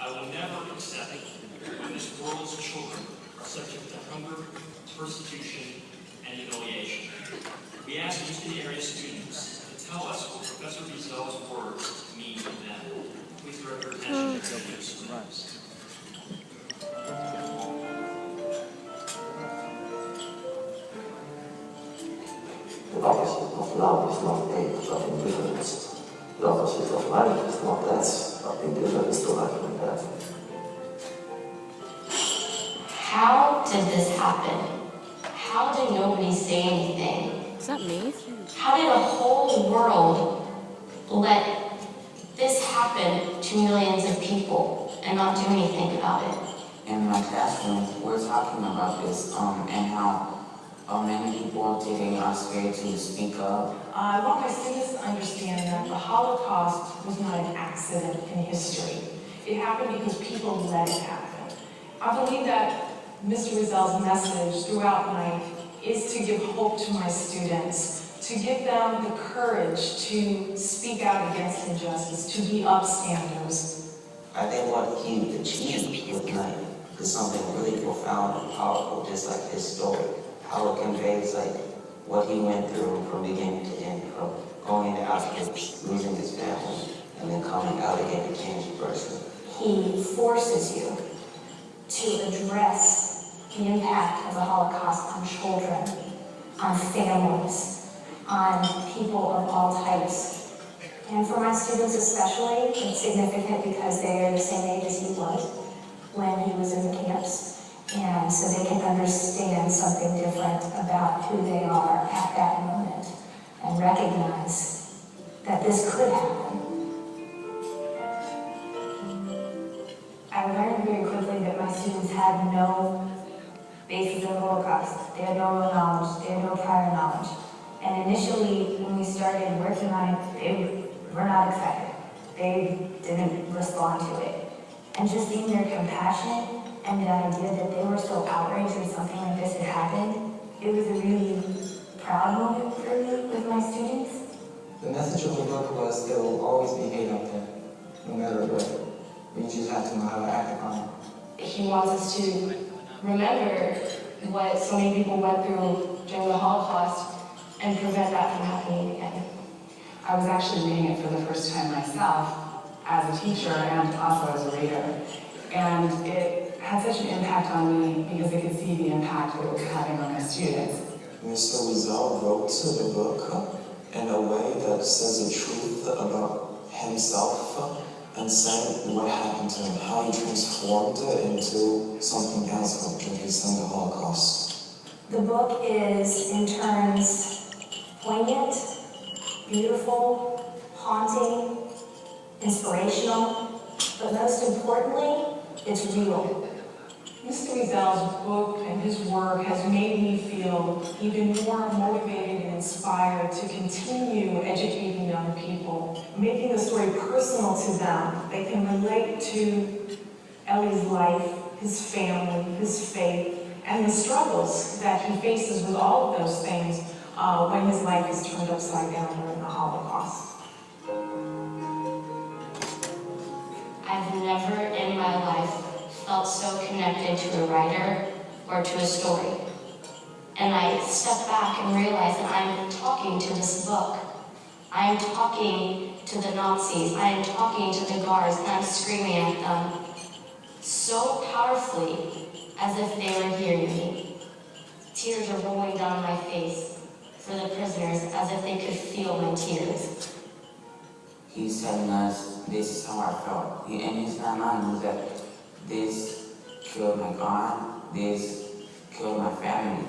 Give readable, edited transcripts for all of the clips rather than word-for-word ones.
I will never accept when this world's children are subject to hunger, persecution, and humiliation. We ask Houston area students to tell us what Professor Wiesel's words mean to them. Please direct your attention to the students. The opposite of love is not hate, but indifference. The opposite of like is not less, but indifference to liking that. How did this happen? How did nobody say anything? Is that me? How did a whole world let this happen to millions of people and not do anything about it? In my classroom, we're talking about this and how many people are taking our scared to speak up. I want my students to understand that the Holocaust was not an accident in history. It happened because people let it happen. I believe that Mr. Wiesel's message throughout life is to give hope to my students, to give them the courage to speak out against injustice, to be upstanders. I think what he achieved with life is something really profound and powerful, just like his story. How it conveys like what he went through from beginning to end, from going into Auschwitz, losing his family, and then coming out again a changed person. He forces you to address the impact of the Holocaust on children, on families, on people of all types. And for my students especially, it's significant because they are the same age as he was when he was in the camps. And so they can understand something different about who they are at that moment and recognize that this could happen. I learned very quickly that my students had no basis in the Holocaust. They had no real knowledge, they had no prior knowledge. And initially, when we started working on it, they were not excited. They didn't respond to it. And just seeing their compassion and the idea that they were so outraged that something like this had happened, it was a really proud moment for me with my students. The message of the book was there will always be hate out there, no matter what. We just have to know how to act upon it. He wants us to remember what so many people went through during the Holocaust and prevent that from happening again. I was actually reading it for the first time myself as a teacher and also as a reader. And it had such an impact on me because I could see the impact that it was having on my students. Mr. Wiesel wrote the book in a way that says the truth about himself and saying what happened to him, how he transformed into something else after he sent the Holocaust. The book is, in turns, poignant, beautiful, haunting, inspirational, but most importantly, it's real. Mr. Wiesel's book and his work has made me feel even more motivated and inspired to continue educating young people, making the story personal to them. They can relate to Elie's life, his family, his faith, and the struggles that he faces with all of those things when his life is turned upside down during the Holocaust. I've never in my life felt so connected to a writer or to a story. And I step back and realize that I'm talking to this book. I am talking to the Nazis. I am talking to the guards, and I'm screaming at them so powerfully as if they were hearing me. Tears are rolling down my face for the prisoners as if they could feel my tears. He's telling us this is how I felt. And he's not lying, that this killed my God, this killed my family.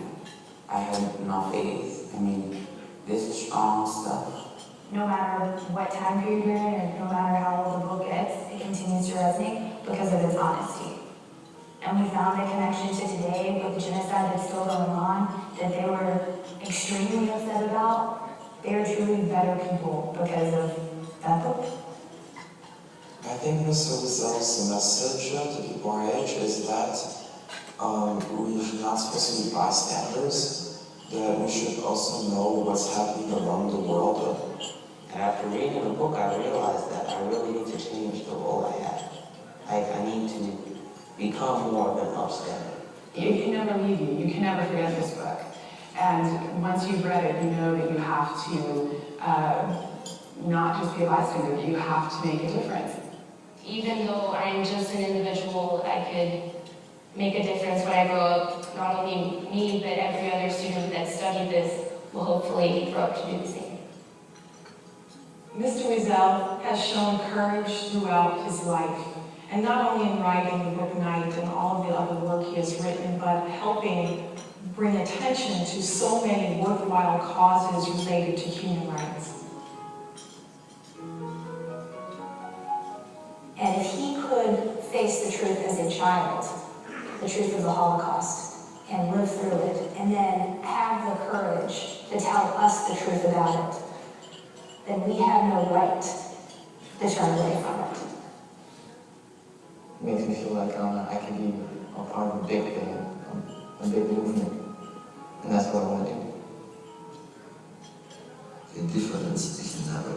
I had no faith. I mean, this is strong stuff. No matter what time period you're in, or no matter how old the book gets, it continues to resonate because of its honesty. And we found a connection to today with the genocide that's still going on, that they were extremely upset about. They are truly better people because of that book. I think Mr. Wiesel's message to people our age is that we're not supposed to be bystanders, that we should also know what's happening around the world. And after reading the book, I realized that I really need to change the role I have. I need to become more of an upstander. It can never leave you. You can never forget this book. And once you've read it, you know that you have to not just be a bystander, but you have to make a difference. Even though I'm just an individual, I could make a difference when I grow up. Not only me, but every other student that studied this will hopefully grow up to do the same. Mr. Wiesel has shown courage throughout his life, and not only in writing the book Night and all of the other work he has written, but helping bring attention to so many worthwhile causes related to human rights. And if he could face the truth as a child, the truth of the Holocaust, and live through it, and then have the courage to tell us the truth about it, then we have no right to turn away from it. It makes me feel like I can be a part of a big thing, a big movement, and that's what I want to do. The difference is never